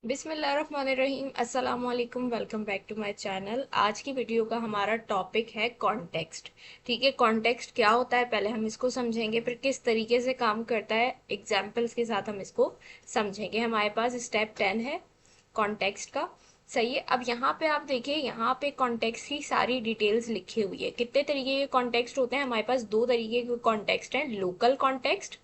बिस्मिल्लाहिर्रहमानिर्रहीम अस्सलाम वालेकुम। Welcome back to my channel. आज की वीडियो का हमारा टॉपिक है कॉन्टेक्स्ट। ठीक है, कॉन्टेक्स्ट क्या होता है पहले हम इसको समझेंगे, फिर किस तरीके से काम करता है एग्जाम्पल्स के साथ हम इसको समझेंगे। हमारे पास स्टेप 10 है कॉन्टेक्स्ट का। सही है, अब यहाँ पे आप देखिए, यहाँ पे कॉन्टेक्स्ट की सारी डिटेल्स लिखी हुई है। कितने तरीके के कॉन्टेक्स्ट होते हैं हमारे पास? दो तरीके के कॉन्टेक्स्ट हैं, लोकल कॉन्टेक्स्ट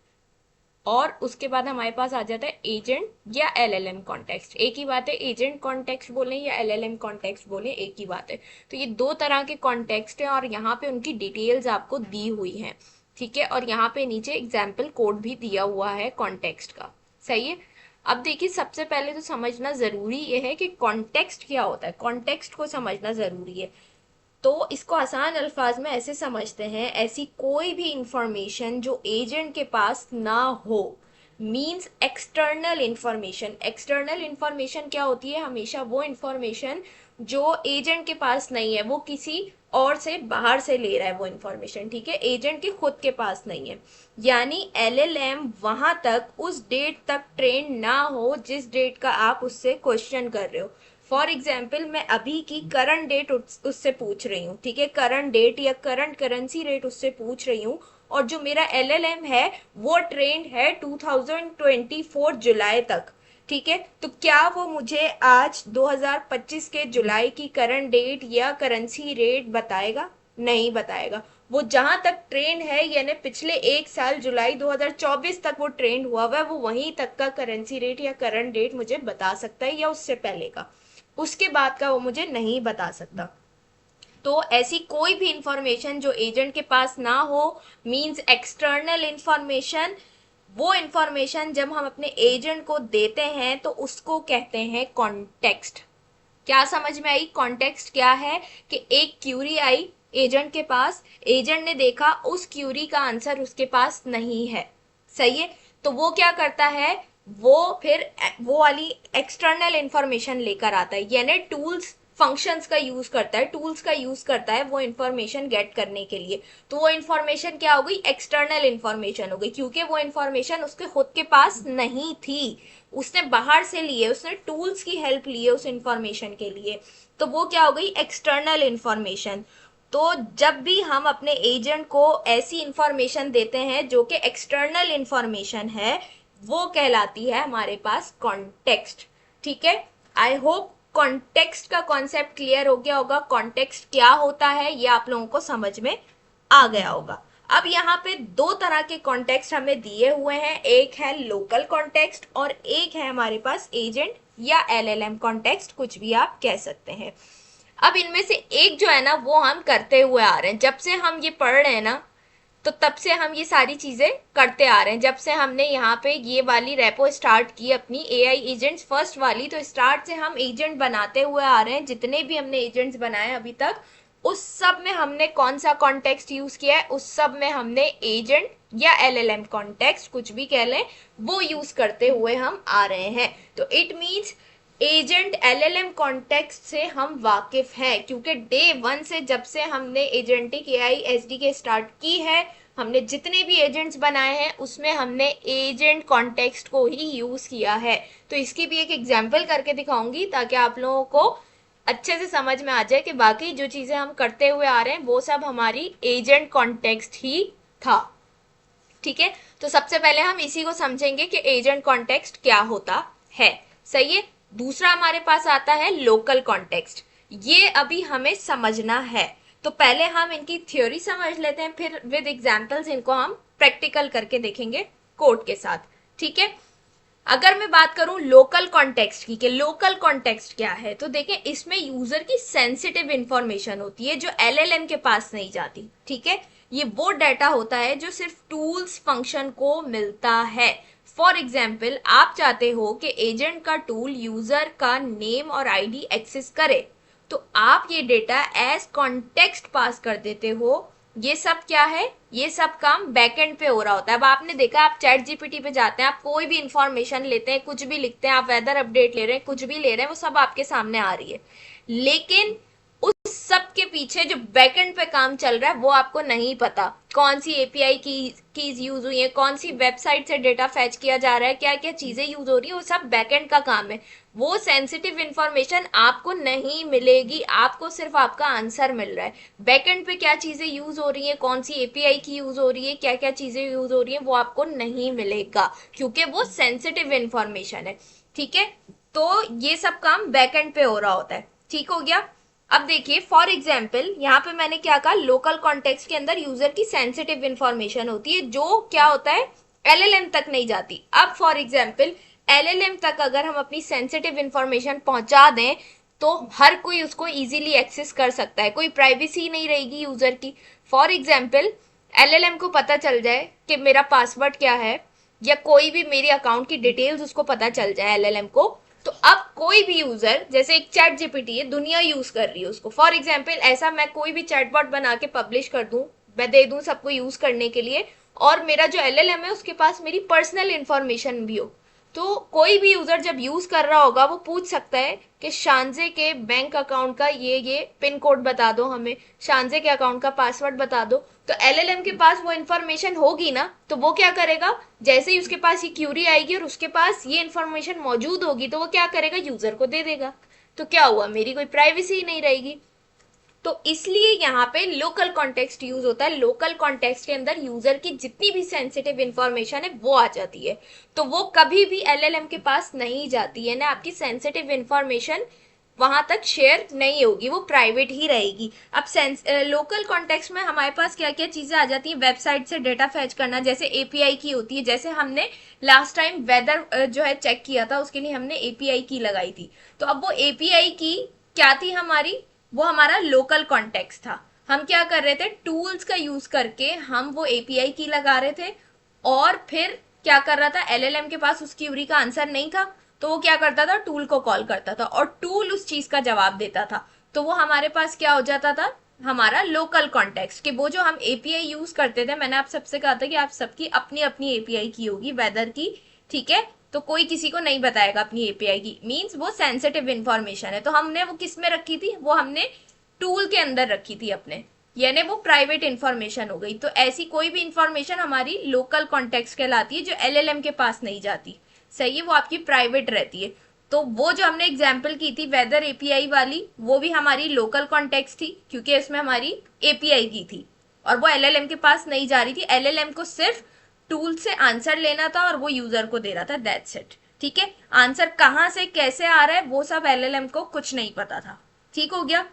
और उसके बाद हमारे पास आ जाता है एजेंट या एलएलएम कॉन्टेक्स्ट। एक ही बात है, एजेंट कॉन्टेक्स्ट बोले या एलएलएम कॉन्टेक्स्ट बोले, एक ही बात है। तो ये दो तरह के कॉन्टेक्स्ट हैं और यहाँ पे उनकी डिटेल्स आपको दी हुई हैं। ठीक है, और यहाँ पे नीचे एग्जाम्पल कोड भी दिया हुआ है कॉन्टेक्स्ट का। सही है, अब देखिए सबसे पहले तो समझना जरूरी ये है कि कॉन्टेक्स्ट क्या होता है। कॉन्टेक्स्ट को समझना जरूरी है। तो इसको आसान अल्फाज में ऐसे समझते हैं, ऐसी कोई भी इंफॉर्मेशन जो एजेंट के पास ना हो, means external information. External information क्या होती है? हमेशा वो इंफॉर्मेशन जो एजेंट के पास नहीं है, वो किसी और से बाहर से ले रहा है वो इंफॉर्मेशन। ठीक है, एजेंट के खुद के पास नहीं है। यानी एलएलएम वहां तक, उस डेट तक ट्रेन ना हो जिस डेट का आप उससे क्वेश्चन कर रहे हो। फॉर एग्जाम्पल मैं अभी की करंट डेट उससे पूछ रही हूँ। ठीक है, करंट डेट या करंट करेंसी रेट उससे पूछ रही हूँ, और जो मेरा एलएलएम है वो ट्रेंड है 2024 जुलाई तक। ठीक है, तो क्या वो मुझे आज 2025 के जुलाई की करंट डेट या करेंसी रेट बताएगा? नहीं बताएगा। वो जहां तक ट्रेंड है, यानी पिछले एक साल जुलाई 2024 तक वो ट्रेंड हुआ हुआ है, वो वहीं तक का करेंसी रेट या करंट डेट मुझे बता सकता है, या उससे पहले का। उसके बाद का वो मुझे नहीं बता सकता। तो ऐसी कोई भी इंफॉर्मेशन जो एजेंट के पास ना हो, मींस एक्सटर्नल इंफॉर्मेशन, वो इंफॉर्मेशन जब हम अपने एजेंट को देते हैं तो उसको कहते हैं कॉन्टेक्स्ट। क्या समझ में आई? कॉन्टेक्स्ट क्या है कि एक क्यूरी आई एजेंट के पास, एजेंट ने देखा उस क्यूरी का आंसर उसके पास नहीं है। सही है, तो वो क्या करता है, वो फिर वो वाली एक्सटर्नल इंफॉर्मेशन लेकर आता है, यानी टूल्स फंक्शंस का यूज करता है, टूल्स का यूज करता है वो इंफॉर्मेशन गेट करने के लिए। तो वो इंफॉर्मेशन क्या हो गई? एक्सटर्नल इंफॉर्मेशन हो गई, क्योंकि वो इंफॉर्मेशन उसके खुद के पास नहीं थी, उसने बाहर से लिए, उसने टूल्स की हेल्प ली है उस इंफॉर्मेशन के लिए। तो वो क्या हो गई? External information. तो जब भी हम अपने एजेंट को ऐसी इंफॉर्मेशन देते हैं जो कि एक्सटर्नल इंफॉर्मेशन है, वो कहलाती है हमारे पास कॉन्टेक्स्ट। ठीक है, आई होप कॉन्टेक्स्ट का कॉन्सेप्ट क्लियर हो गया होगा। कॉन्टेक्स्ट क्या होता है ये आप लोगों को समझ में आ गया होगा। अब यहाँ पे दो तरह के कॉन्टेक्स्ट हमें दिए हुए हैं, एक है लोकल कॉन्टेक्स्ट और एक है हमारे पास एजेंट या एलएलएम कॉन्टेक्स्ट, कुछ भी आप कह सकते हैं। अब इनमें से एक जो है ना, वो हम करते हुए आ रहे हैं, जब से हम ये पढ़ रहे हैं ना, तो तब से हम ये सारी चीजें करते आ रहे हैं। जब से हमने यहाँ पे ये वाली रेपो स्टार्ट की अपनी एआई एजेंट्स फर्स्ट वाली, तो स्टार्ट से हम एजेंट बनाते हुए आ रहे हैं। जितने भी हमने एजेंट्स बनाए अभी तक, उस सब में हमने कौन सा कॉन्टेक्स्ट यूज किया है? उस सब में हमने एजेंट या एलएलएम कॉन्टेक्स्ट, कुछ भी कह लें, वो यूज करते हुए हम आ रहे हैं। तो it means agent LLM context से हम वाकिफ हैं, क्योंकि डे वन से जब से हमने एजेंटिक एआई एसडीके स्टार्ट की है, हमने जितने भी एजेंट्स बनाए हैं उसमें हमने एजेंट कॉन्टेक्स्ट को ही यूज किया है। तो इसकी भी एक एग्जांपल करके दिखाऊंगी ताकि आप लोगों को अच्छे से समझ में आ जाए कि बाकी जो चीजें हम करते हुए आ रहे हैं वो सब हमारी एजेंट कॉन्टेक्स्ट ही था। ठीक है, तो सबसे पहले हम इसी को समझेंगे कि एजेंट कॉन्टेक्स्ट क्या होता है। सही है, दूसरा हमारे पास आता है लोकल कॉन्टेक्स्ट। ये अभी हमें समझना है, तो पहले हम इनकी थ्योरी समझ लेते हैं, फिर विद एग्जांपल्स इनको हम प्रैक्टिकल करके देखेंगे कोड के साथ। ठीक है, अगर मैं बात करूं लोकल कॉन्टेक्स्ट की कि लोकल कॉन्टेक्स्ट क्या है, तो देखें इसमें यूजर की सेंसिटिव इंफॉर्मेशन होती है जो एलएलएम के पास नहीं जाती। ठीक है, ये वो डाटा होता है जो सिर्फ टूल्स फंक्शन को मिलता है। फॉर एग्जाम्पल, आप चाहते हो कि एजेंट का टूल यूजर का नेम और आईडी एक्सेस करे, तो आप ये डेटा एज कॉन्टेक्स्ट पास कर देते हो। ये सब क्या है? ये सब काम बैकएंड पे हो रहा होता है। अब आपने देखा, आप चैट जीपीटी पे जाते हैं, आप कोई भी इंफॉर्मेशन लेते हैं, कुछ भी लिखते हैं, आप वेदर अपडेट ले रहे हैं, कुछ भी ले रहे हैं, वो सब आपके सामने आ रही है। लेकिन उस सबके पीछे जो बैकएंड पे काम चल रहा है वो आपको नहीं पता। कौन सी एपीआई कीज यूज हुई है, कौन सी वेबसाइट से डेटा फैच किया जा रहा है, क्या क्या चीजें यूज हो रही है, वो सब बैकएंड का काम है। वो सेंसिटिव इंफॉर्मेशन आपको नहीं मिलेगी, आपको सिर्फ आपका आंसर मिल रहा है। बैकएंड पे क्या चीजें यूज हो रही है, कौन सी एपीआई की यूज हो रही है, क्या क्या चीजें यूज हो रही है, वो आपको नहीं मिलेगा, क्योंकि वो सेंसिटिव इंफॉर्मेशन है। ठीक है, तो ये सब काम बैकएंड पे हो रहा होता है। ठीक हो गया। अब देखिए फॉर एग्जाम्पल यहाँ पे मैंने क्या कहा, लोकल कॉन्टेक्स्ट के अंदर यूजर की सेंसिटिव इंफॉर्मेशन होती है जो क्या होता है, एलएलएम तक नहीं जाती। अब फॉर एग्जाम्पल एलएलएम तक अगर हम अपनी सेंसिटिव इंफॉर्मेशन पहुंचा दें तो हर कोई उसको इजीली एक्सेस कर सकता है, कोई प्राइवेसी नहीं रहेगी यूजर की। फॉर एग्जाम्पल एलएलएम को पता चल जाए कि मेरा पासवर्ड क्या है, या कोई भी मेरे अकाउंट की डिटेल्स उसको पता चल जाए एलएलएम को, तो अब कोई भी यूजर, जैसे एक चैट जीपीटी है, दुनिया यूज कर रही है उसको, फॉर एग्जाम्पल ऐसा मैं कोई भी चैटबॉट बना के पब्लिश कर दूं, मैं दे दूं सबको यूज करने के लिए, और मेरा जो एलएलएम है उसके पास मेरी पर्सनल इंफॉर्मेशन भी हो, तो कोई भी यूजर जब यूज कर रहा होगा वो पूछ सकता है कि शानजे के बैंक अकाउंट का ये पिन कोड बता दो हमें, शानजे के अकाउंट का पासवर्ड बता दो। तो एलएलएम के पास वो इन्फॉर्मेशन होगी ना, तो वो क्या करेगा, जैसे ही उसके पास ये क्यूरी आएगी और उसके पास ये इन्फॉर्मेशन मौजूद होगी तो वो क्या करेगा, यूजर को दे देगा। तो क्या हुआ, मेरी कोई प्राइवेसी ही नहीं रहेगी। तो इसलिए यहाँ पे लोकल कॉन्टेक्स्ट यूज होता है। लोकल कॉन्टेक्स्ट के अंदर यूजर की जितनी भी सेंसिटिव इंफॉर्मेशन है वो आ जाती है, तो वो कभी भी एलएलएम के पास नहीं जाती है ना, आपकी सेंसिटिव इंफॉर्मेशन वहां तक शेयर नहीं होगी, वो प्राइवेट ही रहेगी। अब लोकल कॉन्टेक्स्ट में हमारे पास क्या क्या चीजें आ जाती हैं, वेबसाइट से डेटा फैच करना, जैसे एपीआई की होती है, जैसे हमने लास्ट टाइम वेदर जो है चेक किया था उसके लिए हमने एपीआई की लगाई थी। तो अब वो एपीआई की क्या थी हमारी, वो हमारा लोकल कॉन्टेक्स्ट था। हम क्या कर रहे थे, टूल्स का यूज करके हम वो एपीआई की लगा रहे थे, और फिर क्या कर रहा था, एलएलएम के पास उस क्यूरी का आंसर नहीं था, तो वो क्या करता था, टूल को कॉल करता था और टूल उस चीज का जवाब देता था। तो वो हमारे पास क्या हो जाता था, हमारा लोकल कॉन्टेक्स्ट, कि वो जो हम एपीआई यूज करते थे, मैंने आप सबसे कहा था कि आप सबकी अपनी अपनी एपीआई की होगी वेदर की, ठीक है, तो कोई किसी को नहीं बताएगा अपनी एपीआई की, मींस वो सेंसिटिव इंफॉर्मेशन है। तो हमने वो किस में रखी थी, वो हमने टूल के अंदर रखी थी अपने, यानी वो प्राइवेट इंफॉर्मेशन हो गई। तो ऐसी कोई भी इंफॉर्मेशन हमारी लोकल कॉन्टेक्स्ट कहलाती है जो एलएलएम के पास नहीं जाती, सही है, वो आपकी प्राइवेट रहती है। तो वो जो हमने एग्जाम्पल की थी वेदर एपीआई वाली, वो भी हमारी लोकल कॉन्टेक्स्ट थी क्योंकि इसमें हमारी एपीआई की थी और वो एलएलएम के पास नहीं जा रही थी, एलएलएम को सिर्फ टूल से आंसर लेना था और वो यूजर को दे रहा था, दैट्स इट। ठीक है, आंसर कहां से कैसे आ रहा है वो सब एलएलएम को कुछ नहीं पता था। ठीक हो गया।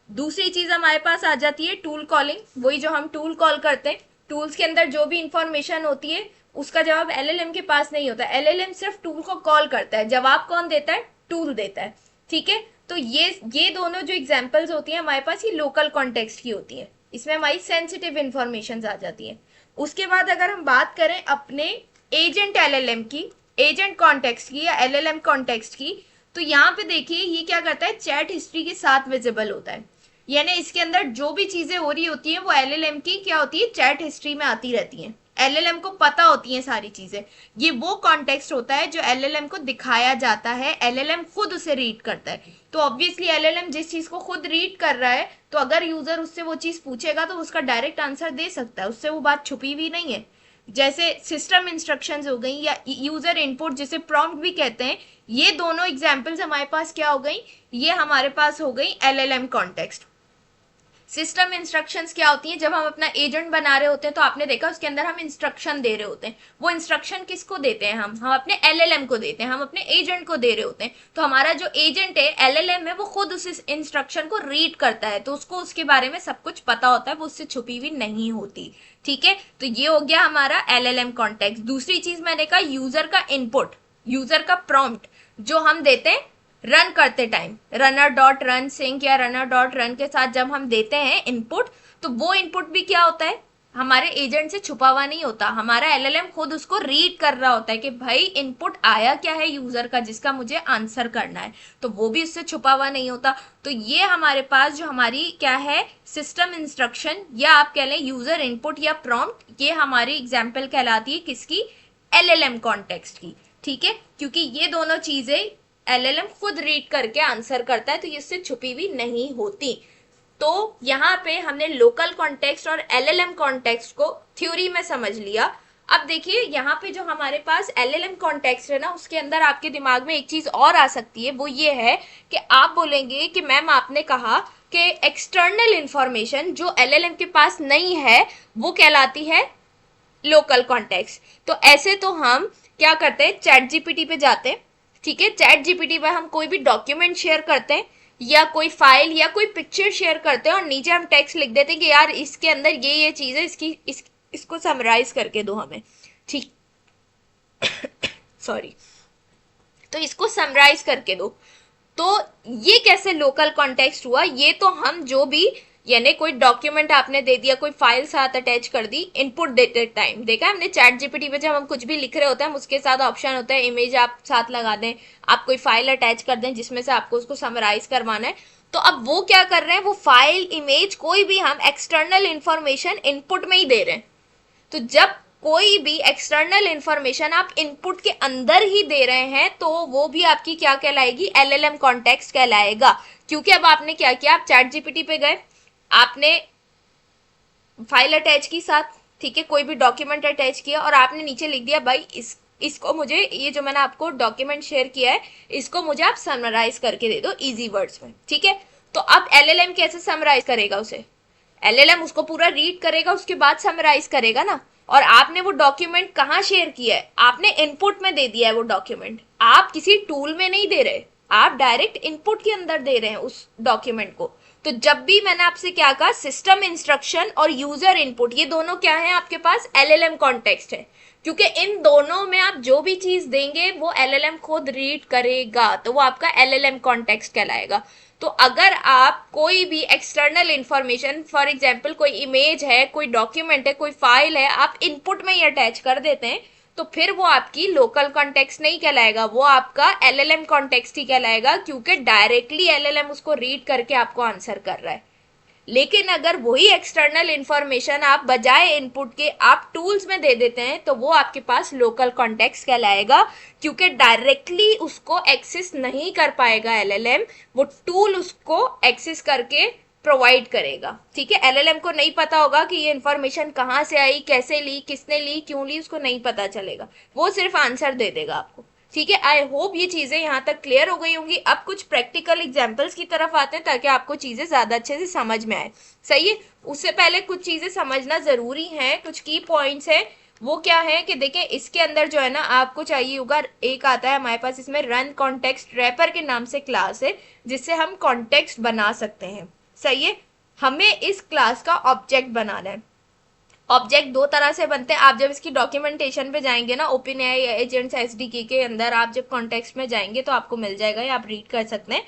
दूसरी चीज हमारे पास आ जाती है टूल कॉलिंग, वही जो हम टूल कॉल करते हैं, टूल्स के अंदर जो भी इंफॉर्मेशन होती है उसका जवाब एलएलएम के पास नहीं होता, एलएलएम सिर्फ टूल को कॉल करता है, जवाब कौन देता है, टूल देता है। ठीक है, तो ये दोनों जो एग्जांपल्स होती हैं हमारे पास, ये लोकल कॉन्टेक्स्ट की होती है, इसमें हमारी सेंसिटिव इंफॉर्मेशन आ जाती है। उसके बाद अगर हम बात करें अपने एजेंट एलएलएम की, एजेंट कॉन्टेक्स्ट की या एलएलएम कॉन्टेक्स्ट की, तो यहाँ पे देखिए ये क्या करता है, चैट हिस्ट्री के साथ विजिबल होता है, यानी इसके अंदर जो भी चीजें हो रही होती हैं वो एलएलएम की क्या होती है, चैट हिस्ट्री में आती रहती हैं, एलएलएम को पता होती है सारी चीजें। ये वो कॉन्टेक्स्ट होता है जो एलएलएम को दिखाया जाता है, एलएलएम खुद उसे रीड करता है। तो ऑब्वियसली एलएलएम जिस चीज को खुद रीड कर रहा है, तो अगर यूजर उससे वो चीज पूछेगा तो उसका डायरेक्ट आंसर दे सकता है, उससे वो बात छुपी हुई नहीं है। जैसे सिस्टम इंस्ट्रक्शंस हो गई या यूजर इनपुट जिसे प्रॉम्प्ट भी कहते हैं, ये दोनों एग्जांपल्स हमारे पास क्या हो गई, ये हमारे पास हो गई एलएलएम कॉन्टेक्स्ट। सिस्टम इंस्ट्रक्शंस क्या होती हैं, जब हम अपना एजेंट बना रहे होते हैं तो आपने देखा उसके अंदर हम इंस्ट्रक्शन दे रहे होते हैं, वो इंस्ट्रक्शन किसको देते हैं, हम अपने एलएलएम को देते हैं, हम अपने एजेंट को दे रहे होते हैं। तो हमारा जो एजेंट है एलएलएम है, वो खुद उस इंस्ट्रक्शन को रीड करता है, तो उसको उसके बारे में सब कुछ पता होता है, वो उससे छुपी हुई नहीं होती। ठीक है, तो ये हो गया हमारा एलएलएम कॉन्टेक्स्ट। दूसरी चीज मैंने कहा यूजर का इनपुट, यूजर का प्रॉम्प्ट जो हम देते हैं रन करते time, runner dot run sync या रनर डॉट रन के साथ जब हम देते हैं इनपुट, तो वो इनपुट भी क्या होता है, हमारे एजेंट से छुपा हुआ नहीं होता, हमारा एलएलएम खुद उसको रीड कर रहा होता है कि भाई इनपुट आया क्या है यूजर का जिसका मुझे आंसर करना है, तो वो भी उससे छुपा हुआ नहीं होता। तो ये हमारे पास जो हमारी क्या है, सिस्टम इंस्ट्रक्शन या आप कह लें यूजर इनपुट या प्रॉम्प्ट, ये हमारी एग्जाम्पल कहलाती है किसकी, एलएलएम कॉन्टेक्स्ट की। ठीक है, क्योंकि ये दोनों चीजें एलएलएम खुद रीड करके आंसर करता है, तो इससे छुपी हुई नहीं होती। तो यहाँ पे हमने लोकल कॉन्टेक्स्ट और एलएलएम कॉन्टेक्स्ट को थ्योरी में समझ लिया। अब देखिए यहाँ पे जो हमारे पास एलएलएम कॉन्टेक्स्ट है ना, उसके अंदर आपके दिमाग में एक चीज और आ सकती है, वो ये है कि आप बोलेंगे कि मैम आपने कहा कि एक्सटर्नल इंफॉर्मेशन जो एलएलएम के पास नहीं है वो कहलाती है लोकल कॉन्टेक्स्ट। तो ऐसे तो हम क्या करते हैं, चैट जीपीटी पे जाते हैं, ठीक है, चैट जीपीटी पे हम कोई भी डॉक्यूमेंट शेयर करते हैं या कोई फाइल या कोई पिक्चर शेयर करते हैं और नीचे हम टेक्स्ट लिख देते हैं कि यार इसके अंदर ये चीज है, इसको समराइज करके दो हमें, ठीक, सॉरी, तो इसको समराइज करके दो। तो ये कैसे लोकल कॉन्टेक्स्ट हुआ, ये तो हम जो भी, यानी कोई डॉक्यूमेंट आपने दे दिया, कोई फाइल साथ अटैच कर दी, इनपुट देते टाइम देखा हमने चैट जीपीटी पे, जब हम कुछ भी लिख रहे होते हैं हम उसके साथ ऑप्शन होता है इमेज आप साथ लगा दें, आप कोई फाइल अटैच कर दें जिसमें से आपको उसको समराइज करवाना है। तो अब वो क्या कर रहे हैं, वो फाइल, इमेज, कोई भी हम एक्सटर्नल इंफॉर्मेशन इनपुट में ही दे रहे हैं। तो जब कोई भी एक्सटर्नल इंफॉर्मेशन आप इनपुट के अंदर ही दे रहे हैं तो वो भी आपकी क्या कहलाएगी, एलएलएम कॉन्टेक्स्ट कहलाएगा। क्योंकि अब आपने क्या किया, आप चैट जीपीटी पे गए, आपने फाइल अटैच की साथ, ठीक है, कोई भी डॉक्यूमेंट अटैच किया और आपने नीचे लिख दिया भाई इसको मुझे, ये जो मैंने आपको डॉक्यूमेंट शेयर किया है इसको मुझे आप समराइज करके दे दो इजी वर्ड्स में, ठीक है। तो अब एलएलएम कैसे समराइज करेगा उसे, एलएलएम उसको पूरा रीड करेगा, उसके बाद समराइज करेगा ना। और आपने वो डॉक्यूमेंट कहाँ शेयर किया है, आपने इनपुट में दे दिया है वो डॉक्यूमेंट, आप किसी टूल में नहीं दे रहे, आप डायरेक्ट इनपुट के अंदर दे रहे हैं उस डॉक्यूमेंट को। तो जब भी मैंने आपसे क्या कहा, सिस्टम इंस्ट्रक्शन और यूजर इनपुट, ये दोनों क्या है आपके पास, एलएलएम कॉन्टेक्स्ट है। क्योंकि इन दोनों में आप जो भी चीज देंगे वो एलएलएम खुद रीड करेगा, तो वो आपका एलएलएम कॉन्टेक्स्ट कहलाएगा। तो अगर आप कोई भी एक्सटर्नल इंफॉर्मेशन, फॉर एग्जांपल कोई इमेज है, कोई डॉक्यूमेंट है, कोई फाइल है, आप इनपुट में ही अटैच कर देते हैं तो फिर वो आपकी लोकल कॉन्टेक्स्ट नहीं कहलाएगा, वो आपका एलएलएम कॉन्टेक्स्ट ही कहलाएगा, क्योंकि डायरेक्टली एलएलएम उसको रीड करके आपको आंसर कर रहा है। लेकिन अगर वही एक्सटर्नल इंफॉर्मेशन आप बजाय इनपुट के आप टूल्स में दे देते हैं तो वो आपके पास लोकल कॉन्टेक्स्ट कहलाएगा, क्योंकि डायरेक्टली उसको एक्सेस नहीं कर पाएगा एलएलएम, वो टूल उसको एक्सेस करके प्रोवाइड करेगा, ठीक है। एलएलएम को नहीं पता होगा कि ये इंफॉर्मेशन कहाँ से आई, कैसे ली, किसने ली, क्यों ली, उसको नहीं पता चलेगा, वो सिर्फ आंसर दे देगा आपको, ठीक है। आई होप ये चीजें यहाँ तक क्लियर हो गई होंगी। अब कुछ प्रैक्टिकल एग्जांपल्स की तरफ आते हैं ताकि आपको चीजें ज्यादा अच्छे से समझ में आए, सही है। उससे पहले कुछ चीजें समझना जरूरी है, कुछ की पॉइंट्स है, वो क्या है कि देखें इसके अंदर जो है ना आपको चाहिए होगा, एक आता है हमारे पास इसमें रन कॉन्टेक्स्ट रैपर के नाम से क्लास है जिससे हम कॉन्टेक्स्ट बना सकते हैं, सही है। हमें इस क्लास का ऑब्जेक्ट बनाना है। ऑब्जेक्ट दो तरह से बनते हैं, आप जब इसकी डॉक्यूमेंटेशन पे जाएंगे ना, ओपन एआई एजेंट्स एसडीके के अंदर आप जब कॉन्टेक्स्ट में जाएंगे तो आपको मिल जाएगा, या आप रीड कर सकते हैं।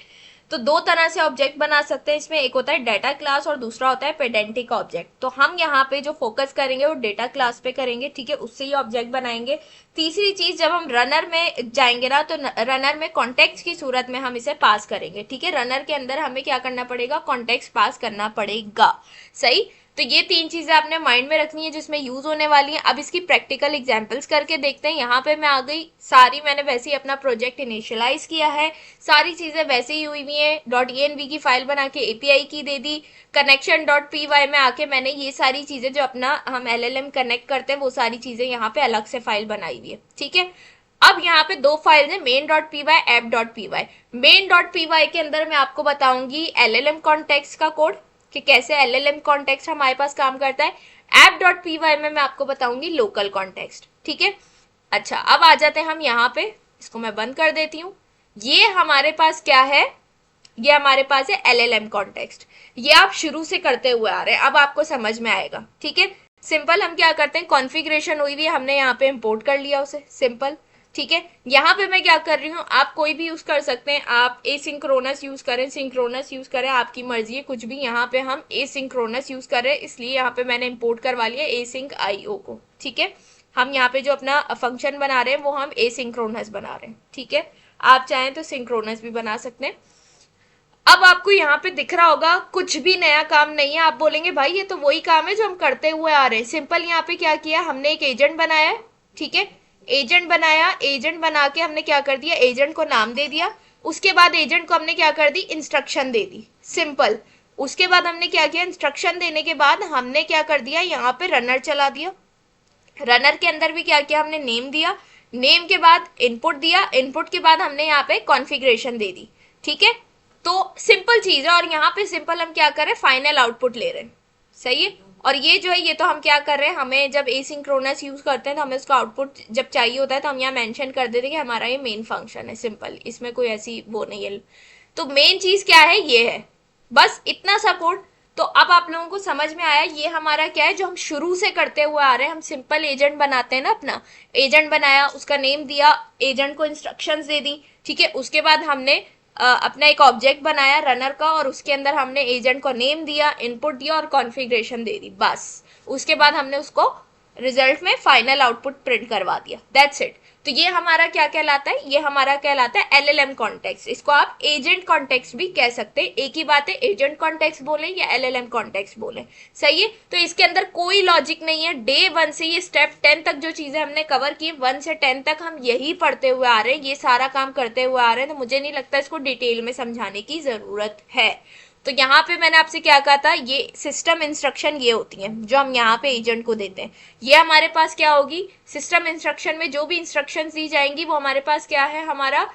तो दो तरह से ऑब्जेक्ट बना सकते हैं इसमें, एक होता है डाटा क्लास और दूसरा होता है पेडेंटिक ऑब्जेक्ट। तो हम यहाँ पे जो फोकस करेंगे वो डेटा क्लास पे करेंगे, ठीक है, उससे ही ऑब्जेक्ट बनाएंगे। तीसरी चीज, जब हम रनर में जाएंगे ना तो रनर में कॉन्टेक्स्ट की सूरत में हम इसे पास करेंगे, ठीक है। रनर के अंदर हमें क्या करना पड़ेगा, कॉन्टेक्स्ट पास करना पड़ेगा, सही। तो ये तीन चीजें आपने माइंड में रखनी है जिसमें यूज होने वाली हैं। अब इसकी प्रैक्टिकल एग्जांपल्स करके देखते हैं। यहाँ पे मैं आ गई, सारी मैंने वैसे ही अपना प्रोजेक्ट इनिशियलाइज किया है, सारी चीजें वैसे ही हुई हुई है, .env की फाइल बना के एपीआई की दे दी, कनेक्शन .py में आके मैंने ये सारी चीजें जो अपना हम एलएलएम कनेक्ट करते हैं वो सारी चीजें यहाँ पे अलग से फाइल बनाई हुई है, ठीक है। अब यहाँ पे दो फाइल्स है, main.py, app.py। main.py के अंदर मैं आपको बताऊंगी एलएलएम कॉन्टेक्स्ट का कोड कि कैसे एलएलएम कॉन्टेक्स्ट हमारे पास काम करता है। app.py में मैं आपको बताऊंगी लोकल कॉन्टेक्स्ट, ठीक है। अच्छा, अब आ जाते हैं हम यहाँ पे, इसको मैं बंद कर देती हूँ। ये हमारे पास क्या है, ये हमारे पास है एलएलएम कॉन्टेक्स्ट। ये आप शुरू से करते हुए आ रहे हैं, अब आपको समझ में आएगा, ठीक है। सिंपल हम क्या करते हैं, कॉन्फ़िगरेशन हुई हुई है, हमने यहाँ पे इंपोर्ट कर लिया उसे, सिंपल, ठीक है। यहाँ पे मैं क्या कर रही हूँ, आप कोई भी यूज कर सकते हैं, आप एसिंक्रोनस यूज करें, सिंक्रोनस यूज करें, आपकी मर्जी है कुछ भी। यहाँ पे हम एसिंक्रोनस यूज कर रहे हैं इसलिए यहाँ पे मैंने इंपोर्ट करवा लिया एसिंक आईओ को, ठीक है। हम यहाँ पे जो अपना फंक्शन बना रहे हैं वो हम एसिंक्रोनस बना रहे हैं, ठीक है। आप चाहें तो सिंक्रोनस भी बना सकते हैं। अब आपको यहाँ पे दिख रहा होगा कुछ भी नया काम नहीं है। आप बोलेंगे भाई ये तो वही काम है जो हम करते हुए आ रहे हैं। सिंपल यहाँ पे क्या किया, हमने एक एजेंट बनाया है, ठीक है। एजेंट बनाया, एजेंट बना के हमने क्या कर दिया, एजेंट को नाम दे दिया, उसके बाद एजेंट को हमने क्या कर दी, इंस्ट्रक्शन दे दी, सिंपल। उसके बाद हमने क्या किया, इंस्ट्रक्शन देने के बाद हमने क्या कर दिया, यहाँ पे रनर चला दिया। रनर के अंदर भी क्या किया, हमने नेम दिया, नेम के बाद इनपुट दिया, इनपुट के बाद हमने यहाँ पे कॉन्फ़िगरेशन दे दी। ठीक है, तो सिंपल चीज है, और यहाँ पे सिंपल हम क्या कर रहे हैं, फाइनल आउटपुट ले रहे हैं। सही है। और ये जो है, ये तो हम क्या कर रहे हैं, हमें जब एसिंक्रोनस यूज करते हैं तो हमें उसका आउटपुट जब चाहिए होता है तो हम यहाँ मेंशन कर देते हैं कि हमारा ये मेन फंक्शन है। सिंपल, इसमें कोई ऐसी वो नहीं है। तो मेन चीज क्या है, ये है, बस इतना सा कोड। तो अब आप लोगों को समझ में आया, ये हमारा क्या है जो हम शुरू से करते हुए आ रहे हैं। हम सिंपल एजेंट बनाते हैं ना, अपना एजेंट बनाया, उसका नेम दिया, एजेंट को इंस्ट्रक्शंस दे दी। ठीक है, उसके बाद हमने अपना एक ऑब्जेक्ट बनाया रनर का, और उसके अंदर हमने एजेंट को नेम दिया, इनपुट दिया और कॉन्फ़िगरेशन दे दी, बस। उसके बाद हमने उसको रिजल्ट में फाइनल आउटपुट प्रिंट करवा दिया, दैट्स इट। तो ये हमारा क्या कहलाता है, ये हमारा कहलाता है एलएलएम कॉन्टेक्स्ट। इसको आप एजेंट कॉन्टेक्स्ट भी कह सकते हैं, एक ही बात है, एजेंट कॉन्टेक्स्ट बोले या एलएलएम कॉन्टेक्स्ट बोले। सही है। तो इसके अंदर कोई लॉजिक नहीं है। डे 1 से ये स्टेप 10 तक जो चीजें हमने कवर की, 1 से 10 तक हम यही पढ़ते हुए आ रहे हैं, ये सारा काम करते हुए आ रहे हैं। तो मुझे नहीं लगता इसको डिटेल में समझाने की जरूरत है। तो यहाँ पे मैंने आपसे क्या कहा था, ये सिस्टम इंस्ट्रक्शन ये होती हैं जो हम यहाँ पे एजेंट को देते हैं। ये हमारे पास क्या होगी, सिस्टम इंस्ट्रक्शन में जो भी इंस्ट्रक्शंस दी जाएंगी वो हमारे पास क्या है, हमारा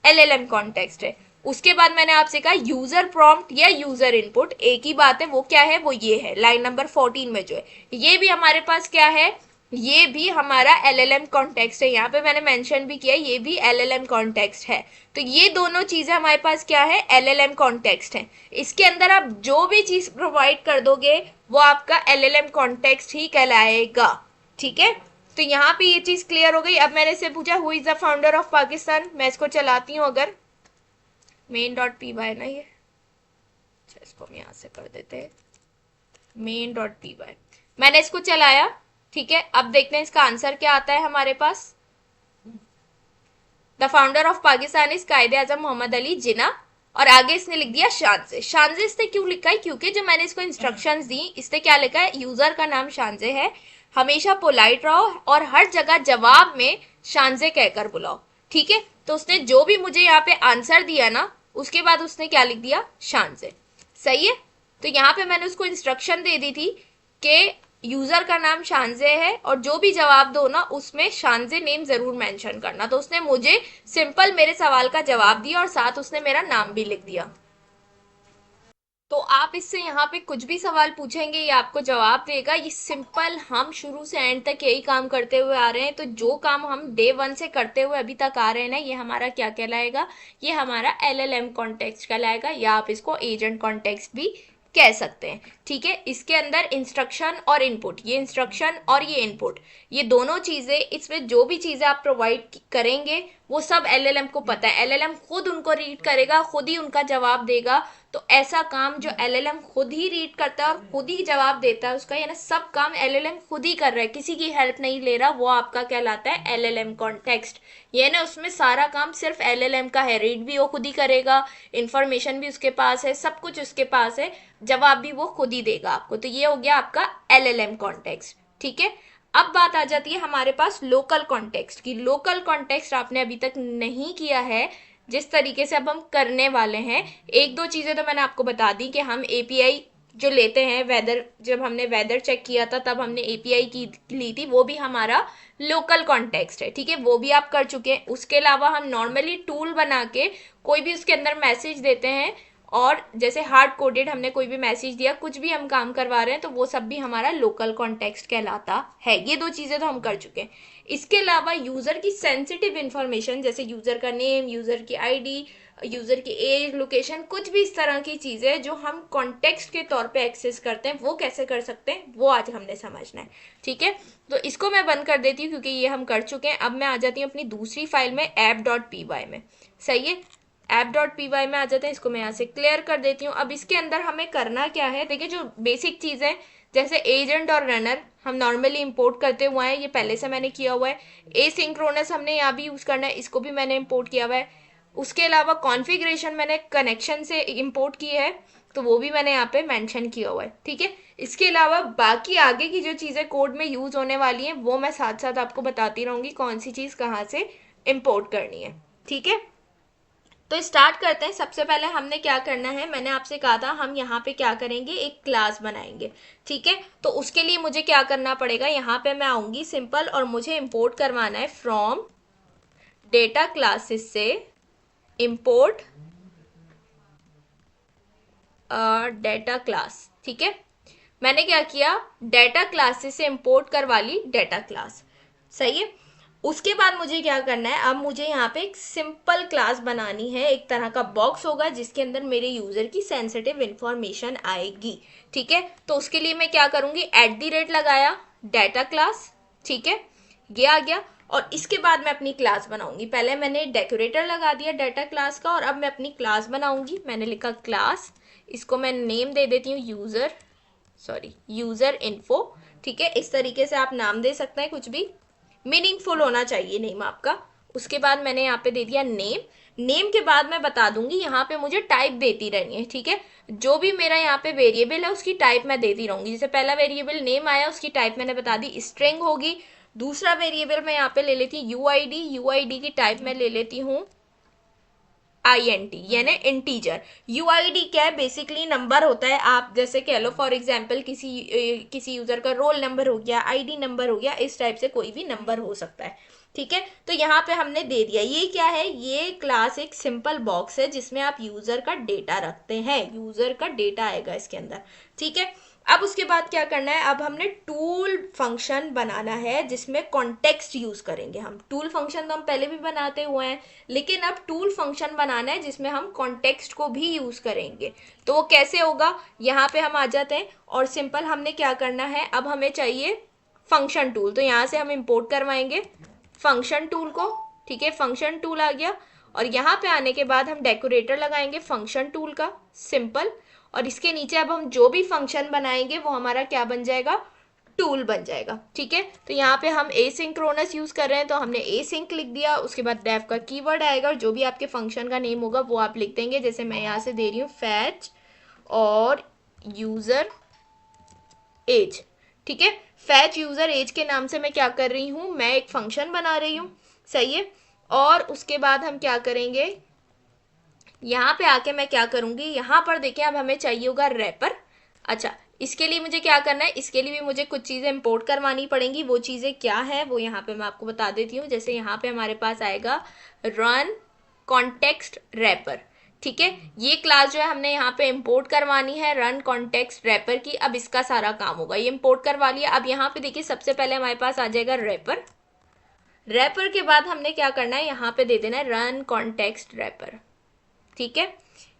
एलएलएम कॉन्टेक्स्ट है। उसके बाद मैंने आपसे कहा यूजर प्रॉम्प्ट या यूजर इनपुट, एक ही बात है, वो क्या है, वो ये है लाइन नंबर 14 में जो है, ये भी हमारे पास क्या है, ये भी हमारा एलएलएम कॉन्टेक्स्ट है। यहाँ पे मैंने मेंशन भी किया, ये भी एलएलएम कॉन्टेक्स्ट है। तो ये दोनों चीजें हमारे पास क्या है, एलएलएम कॉन्टेक्स्ट है। इसके अंदर आप जो भी चीज प्रोवाइड कर दोगे वो आपका एलएलएम कॉन्टेक्स्ट ही कहलाएगा। ठीक है, तो यहाँ पे ये चीज क्लियर हो गई। अब मैंने से पूछा who is the founder of Pakistan, मैं इसको चलाती हूँ, अगर मेन डॉट पी वाई ना ये, अच्छा इसको हम यहाँ से कर देते हैं, मेन डॉट पी वाई, मैंने इसको चलाया। ठीक है, अब देखते हैं इसका आंसर क्या आता है हमारे पास। The founder of Pakistan is Quaid-e Azam Mohammad Ali Jinnah, और आगे इसने लिख दिया शानजे। शानजे इसने क्यों लिखा है, क्योंकि जब मैंने इसको इंस्ट्रक्शंस दी, इसने क्या लिखा है, यूजर का नाम शानजे है, हमेशा पोलाइट रहो और हर जगह जवाब में शानजे कहकर बुलाओ। ठीक है, तो उसने जो भी मुझे यहाँ पे आंसर दिया ना, उसके बाद उसने क्या लिख दिया, शानजे। सही है। तो यहाँ पे मैंने उसको इंस्ट्रक्शन दे दी थी कि यूजर का नाम शानजे है और जो भी जवाब दो ना उसमें शानजे नेम जरूर मेंशन करना। तो उसने मुझे सिंपल मेरे सवाल का जवाब दिया और साथ उसने मेरा नाम भी लिख दिया। तो आप इससे यहाँ पे कुछ भी सवाल पूछेंगे ये आपको जवाब देगा। ये सिंपल, हम शुरू से एंड तक यही काम करते हुए आ रहे हैं। तो जो काम हम डे 1 से करते हुए अभी तक आ रहे हैं ना, ये हमारा क्या कहलाएगा, ये हमारा एलएलएम कॉन्टेक्स्ट कहलाएगा, या आप इसको एजेंट कॉन्टेक्स्ट भी कह सकते हैं। ठीक है, इसके अंदर इंस्ट्रक्शन और इनपुट, ये इंस्ट्रक्शन और ये इनपुट, ये दोनों चीजें, इसमें जो भी चीजें आप प्रोवाइड करेंगे वो सब एलएलएम को पता है। एलएलएम खुद उनको रीड करेगा, खुद ही उनका जवाब देगा। तो ऐसा काम जो एलएलएम खुद ही रीड करता है और खुद ही जवाब देता है उसका, यानी सब काम एलएलएम खुद ही कर रहा है, किसी की हेल्प नहीं ले रहा, वो आपका कहलाता है एलएलएम कॉन्टेक्स्ट। यानी उसमें सारा काम सिर्फ एलएलएम का है, रीड भी वो खुद ही करेगा, इंफॉर्मेशन भी उसके पास है, सब कुछ उसके पास है, जवाब भी वो खुद ही देगा आपको। तो ये हो गया आपका एलएलएम कॉन्टेक्स्ट। ठीक है, अब बात आ जाती है हमारे पास लोकल कॉन्टेक्स्ट की। लोकल कॉन्टेक्स्ट आपने अभी तक नहीं किया है, जिस तरीके से अब हम करने वाले हैं। एक दो चीजें तो मैंने आपको बता दी कि हम एपीआई जो लेते हैं, वेदर, जब हमने वेदर चेक किया था तब हमने एपीआई की ली थी, वो भी हमारा लोकल कॉन्टेक्स्ट है। ठीक है, वो भी आप कर चुके हैं। उसके अलावा हम नॉर्मली टूल बना के कोई भी उसके अंदर मैसेज देते हैं, और जैसे हार्ड कोडेड हमने कोई भी मैसेज दिया, कुछ भी हम काम करवा रहे हैं, तो वो सब भी हमारा लोकल कॉन्टेक्स्ट कहलाता है। ये दो चीजें तो हम कर चुके हैं। इसके अलावा यूजर की सेंसिटिव इंफॉर्मेशन, जैसे यूजर का नेम, यूजर की आईडी, यूजर की एज, लोकेशन, कुछ भी इस तरह की चीजें जो हम कॉन्टेक्स्ट के तौर पे एक्सेस करते हैं, वो कैसे कर सकते हैं, वो आज हमने समझना है। ठीक है, तो इसको मैं बंद कर देती हूँ क्योंकि ये हम कर चुके हैं। अब मैं आ जाती हूँ अपनी दूसरी फाइल में, app.py में। सही है, app.py में आ जाते हैं, इसको मैं यहाँ से क्लियर कर देती हूँ। अब इसके अंदर हमें करना क्या है, देखिए जो बेसिक चीज़ें जैसे एजेंट और रनर हम नॉर्मली इंपोर्ट करते हुए हैं, ये पहले से मैंने किया हुआ है। एसिंक्रोनस हमने यहाँ भी यूज़ करना है, इसको भी मैंने इंपोर्ट किया हुआ है। उसके अलावा कॉन्फ़िगरेशन मैंने कनेक्शन से इंपोर्ट की है, तो वो भी मैंने यहाँ पे मेंशन किया हुआ है। ठीक है, इसके अलावा बाकी आगे की जो चीज़ें कोड में यूज़ होने वाली हैं वो मैं साथ साथ आपको बताती रहूँगी, कौन सी चीज़ कहाँ से इंपोर्ट करनी है। ठीक है, तो स्टार्ट करते हैं। सबसे पहले हमने क्या करना है, मैंने आपसे कहा था हम यहाँ पे क्या करेंगे, एक क्लास बनाएंगे। ठीक है, तो उसके लिए मुझे क्या करना पड़ेगा, यहाँ पे मैं आऊंगी सिंपल, और मुझे इंपोर्ट करवाना है फ्रॉम डेटा क्लासेस से इंपोर्ट डेटा क्लास। ठीक है, मैंने क्या किया, डेटा क्लासेस से इंपोर्ट करवा ली डेटा क्लास। सही है, उसके बाद मुझे क्या करना है, अब मुझे यहाँ पे एक सिंपल क्लास बनानी है। एक तरह का बॉक्स होगा जिसके अंदर मेरे यूजर की सेंसिटिव इंफॉर्मेशन आएगी। ठीक है, तो उसके लिए मैं क्या करूंगी, @ लगाया डेटा क्लास। ठीक है, ये आ गया, और इसके बाद मैं अपनी क्लास बनाऊंगी। पहले मैंने डेकोरेटर लगा दिया डेटा क्लास का, और अब मैं अपनी क्लास बनाऊंगी। मैंने लिखा क्लास, इसको मैं नेम दे देती हूँ यूजर इन्फो। ठीक है, इस तरीके से आप नाम दे सकते हैं, कुछ भी मीनिंगफुल होना चाहिए नेम आपका। उसके बाद मैंने यहाँ पे दे दिया नेम के बाद मैं बता दूंगी, यहाँ पे मुझे टाइप देती रहनी है। ठीक है, जो भी मेरा यहाँ पे वेरिएबल है उसकी टाइप मैं देती रहूंगी। जैसे पहला वेरिएबल नेम आया, उसकी टाइप मैंने बता दी स्ट्रिंग होगी। दूसरा वेरिएबल मैं यहाँ पे ले लेती हूँ यूआईडी की टाइप मैं ले लेती हूँ INT, यानी इंटीजर। यूआईडी क्या है, बेसिकली नंबर होता है। आप जैसे कह लो फॉर एग्जांपल किसी यूजर का रोल नंबर हो गया, ID नंबर हो गया, इस टाइप से कोई भी नंबर हो सकता है। ठीक है, तो यहाँ पे हमने दे दिया। ये क्या है, ये क्लास एक सिंपल बॉक्स है जिसमें आप यूजर का डेटा रखते हैं, यूजर का डेटा आएगा इसके अंदर। ठीक है, अब उसके बाद क्या करना है, अब हमने टूल फंक्शन बनाना है जिसमें कॉन्टेक्स्ट यूज करेंगे। हम टूल फंक्शन तो हम पहले भी बनाते हुए हैं, लेकिन अब टूल फंक्शन बनाना है जिसमें हम कॉन्टेक्स्ट को भी यूज करेंगे। तो वो कैसे होगा, यहाँ पे हम आ जाते हैं, और सिंपल हमने क्या करना है, अब हमें चाहिए फंक्शन टूल। तो यहाँ से हम इंपोर्ट करवाएंगे फंक्शन टूल को। ठीक है, फंक्शन टूल आ गया, और यहाँ पे आने के बाद हम डेकोरेटर लगाएंगे फंक्शन टूल का, सिंपल। और इसके नीचे अब हम जो भी फंक्शन बनाएंगे वो हमारा क्या बन जाएगा, टूल बन जाएगा। ठीक है, तो यहाँ पे हम एसिंक्रोनस यूज कर रहे हैं, तो हमने एसिंक लिख दिया। उसके बाद डेफ का कीवर्ड आएगा, और जो भी आपके फंक्शन का नेम होगा वो आप लिख देंगे। जैसे मैं यहाँ से दे रही हूँ फैच और यूजर एज। ठीक है, फैच यूजर एज के नाम से मैं क्या कर रही हूँ, मैं एक फंक्शन बना रही हूँ। सही है, और उसके बाद हम क्या करेंगे, यहाँ पे आके मैं क्या करूंगी, यहाँ पर देखिए अब हमें चाहिए होगा रैपर। अच्छा, इसके लिए मुझे क्या करना है, इसके लिए भी मुझे कुछ चीज़ें इंपोर्ट करवानी पड़ेंगी। वो चीज़ें क्या है वो यहाँ पे मैं आपको बता देती हूँ। जैसे यहाँ पे हमारे पास आएगा रन कॉन्टेक्स्ट रैपर। ठीक है, ये क्लास जो है हमने यहाँ पे इंपोर्ट करवानी है रन कॉन्टेक्स्ट रैपर की। अब इसका सारा काम होगा, ये इंपोर्ट करवा लिया। अब यहाँ पे देखिए सबसे पहले हमारे पास आ जाएगा रैपर। रैपर के बाद हमने क्या करना है, यहाँ पे दे देना है रन कॉन्टेक्स्ट रैपर। ठीक है,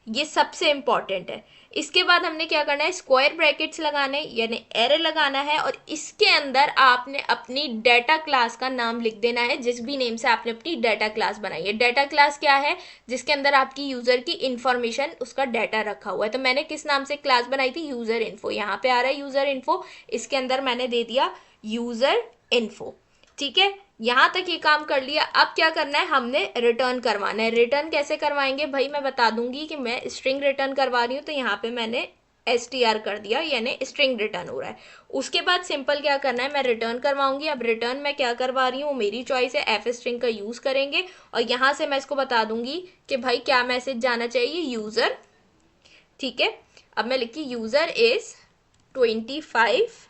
ये सबसे इंपॉर्टेंट है। इसके बाद हमने क्या करना है, स्क्वायर ब्रैकेट्स लगाने यानी एरे लगाना है, और इसके अंदर आपने अपनी डेटा क्लास का नाम लिख देना है, जिस भी नेम से आपने अपनी डेटा क्लास बनाई है। डेटा क्लास क्या है, जिसके अंदर आपकी यूजर की इंफॉर्मेशन, उसका डाटा रखा हुआ है। तो मैंने किस नाम से क्लास बनाई थी, यूजर इन्फो। यहाँ पे आ रहा है यूजर इन्फो, इसके अंदर मैंने दे दिया यूजर इन्फो। ठीक है, यहां तक ये काम कर लिया। अब क्या करना है, हमने रिटर्न करवाना है। रिटर्न कैसे करवाएंगे भाई, मैं बता दूंगी कि मैं स्ट्रिंग रिटर्न करवा रही हूँ, तो यहाँ पे मैंने str कर दिया, यानी स्ट्रिंग रिटर्न हो रहा है। उसके बाद सिंपल क्या करना है, मैं रिटर्न करवाऊंगी। अब रिटर्न मैं क्या करवा रही हूँ, मेरी चॉइस है, एफ स्ट्रिंग का यूज करेंगे, और यहाँ से मैं इसको बता दूंगी कि भाई क्या मैसेज जाना चाहिए, यूजर। ठीक है, अब मैं लिखी यूजर इज 25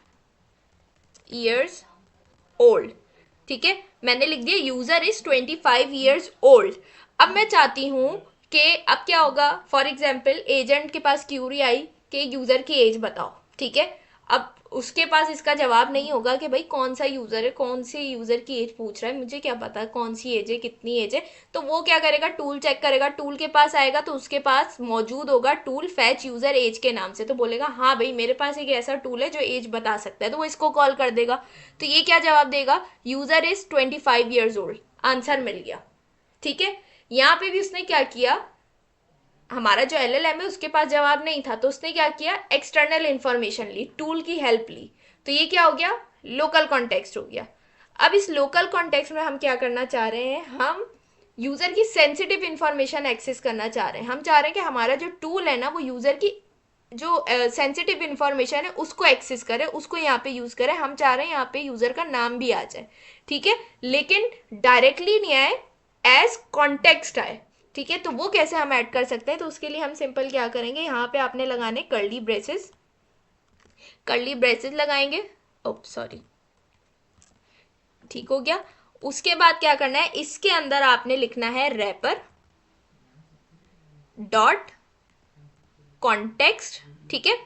years ओल्ड। ठीक है, मैंने लिख दिया यूजर इज 25 years ओल्ड। अब मैं चाहती हूं कि अब क्या होगा, फॉर एग्जाम्पल एजेंट के पास क्यूरी आई कि यूजर की एज बताओ। ठीक है, अब उसके पास इसका जवाब नहीं होगा कि भाई कौन सा यूजर है, कौन सी यूजर की एज पूछ रहा है, मुझे क्या पता कौन सी एज है, कितनी एज है। तो वो क्या करेगा, टूल चेक करेगा, टूल के पास आएगा तो उसके पास मौजूद होगा टूल फैच यूजर एज के नाम से। तो बोलेगा हाँ भाई मेरे पास एक ऐसा टूल है जो एज बता सकता है, तो वो इसको कॉल कर देगा। तो ये क्या जवाब देगा, user is 25 years old. Answer मिल गया। ठीक है, यहाँ पे भी उसने क्या किया, हमारा जो LLM है उसके पास जवाब नहीं था, तो उसने क्या किया, एक्सटर्नल इंफॉर्मेशन ली, टूल की हेल्प ली। तो ये क्या हो गया, लोकल कॉन्टेक्स्ट हो गया। अब इस लोकल कॉन्टेक्स्ट में हम क्या करना चाह रहे हैं, हम यूजर की सेंसिटिव इंफॉर्मेशन एक्सेस करना चाह रहे हैं। हम चाह रहे हैं कि हमारा जो टूल है ना वो यूजर की जो सेंसिटिव इंफॉर्मेशन है उसको एक्सेस करे, उसको यहाँ पे यूज करे। हम चाह रहे हैं यहाँ पे यूजर का नाम भी आ जाए। ठीक है, लेकिन डायरेक्टली नहीं आए, एज कॉन्टेक्स्ट आए। ठीक है, तो वो कैसे हम ऐड कर सकते हैं, तो उसके लिए हम सिंपल क्या करेंगे, यहाँ पे आपने लगाने कर्ली ब्रेसेस लगाएंगे, ओप सॉरी, ठीक हो गया। उसके बाद क्या करना है, इसके अंदर आपने लिखना है रैपर डॉट कॉन्टेक्स्ट, ठीक है।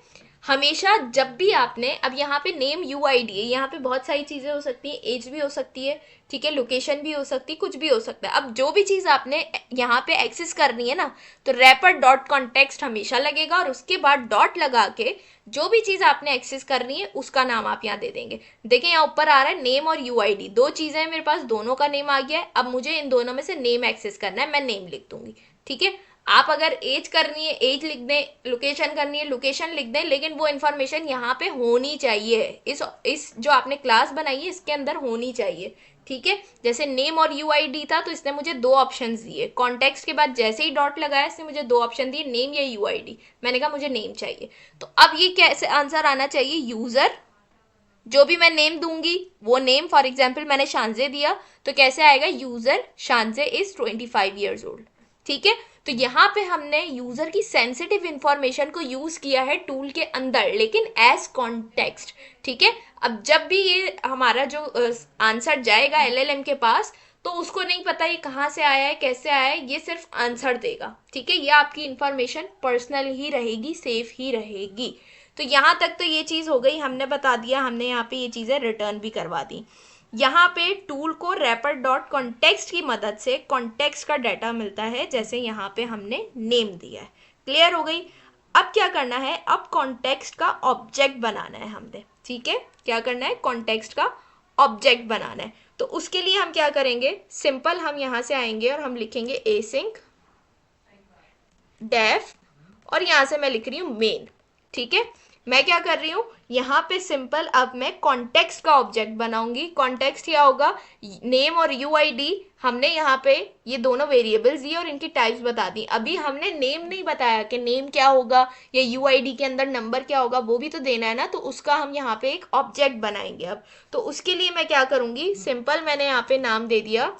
हमेशा जब भी आपने, अब यहाँ पे नेम यूआईडी है, यहाँ पे बहुत सारी चीजें हो सकती हैं, एज भी हो सकती है, ठीक है, लोकेशन भी हो सकती है, कुछ भी हो सकता है। अब जो भी चीज आपने यहाँ पे एक्सेस करनी है ना, तो रैपर डॉट कॉन्टेक्स्ट हमेशा लगेगा, और उसके बाद डॉट लगा के जो भी चीज आपने एक्सेस करनी है उसका नाम आप यहाँ दे देंगे। देखिए यहाँ ऊपर आ रहा है नेम और यूआईडी, दो चीजें हैं मेरे पास, दोनों का नेम आ गया है। अब मुझे इन दोनों में से नेम एक्सेस करना है, मैं नेम लिख दूंगी, ठीक है। आप अगर एज करनी है एज लिख दें, लोकेशन करनी है लोकेशन लिख दें, लेकिन वो इन्फॉर्मेशन यहाँ पे होनी चाहिए, इस जो आपने क्लास बनाई है इसके अंदर होनी चाहिए, ठीक है। जैसे नेम और यूआईडी था तो इसने मुझे दो ऑप्शन दिए, कॉन्टेक्स्ट के बाद जैसे ही डॉट लगाया इसने मुझे दो ऑप्शन दिए, नेम या यूआईडी। मैंने कहा मुझे नेम चाहिए, तो अब ये कैसे आंसर आना चाहिए, यूजर, जो भी मैं नेम दूंगी वो नेम, फॉर एग्जाम्पल मैंने शांजे दिया तो कैसे आएगा, यूजर शांजे इज 25 ईयर्स ओल्ड, ठीक है। तो यहाँ पे हमने यूजर की सेंसिटिव इंफॉर्मेशन को यूज किया है टूल के अंदर, लेकिन एज कॉन्टेक्स्ट, ठीक है। अब जब भी ये हमारा जो आंसर जाएगा एलएलएम के पास, तो उसको नहीं पता ये कहाँ से आया है कैसे आया है, ये सिर्फ आंसर देगा, ठीक है। ये आपकी इंफॉर्मेशन पर्सनल ही रहेगी, सेफ ही रहेगी। तो यहाँ तक तो ये चीज हो गई, हमने बता दिया, हमने यहाँ पे ये चीजें रिटर्न भी करवा दी। यहाँ पे टूल को रैपर डॉट कॉन्टेक्स्ट की मदद से कॉन्टेक्स्ट का डाटा मिलता है, जैसे यहाँ पे हमने नेम दिया है, क्लियर हो गई। अब क्या करना है, अब कॉन्टेक्स्ट का ऑब्जेक्ट बनाना है हमने, ठीक है। क्या करना है, कॉन्टेक्स्ट का ऑब्जेक्ट बनाना है। तो उसके लिए हम क्या करेंगे, सिंपल हम यहाँ से आएंगे और हम लिखेंगे एसिंक डेफ, और यहाँ से मैं लिख रही हूँ मेन, ठीक है। मैं क्या कर रही हूँ, यहाँ पे सिंपल अब मैं कॉन्टेक्स्ट का ऑब्जेक्ट बनाऊंगी। कॉन्टेक्स्ट क्या होगा, नेम और यूआईडी, हमने यहाँ पे ये दोनों वेरिएबल्स दिए और इनकी टाइप्स बता दी। अभी हमने नेम नहीं बताया कि नेम क्या होगा या यूआईडी के अंदर नंबर क्या होगा, वो भी तो देना है ना, तो उसका हम यहाँ पे एक ऑब्जेक्ट बनाएंगे। अब तो उसके लिए मैं क्या करूंगी, सिंपल मैंने यहाँ पे नाम दे दिया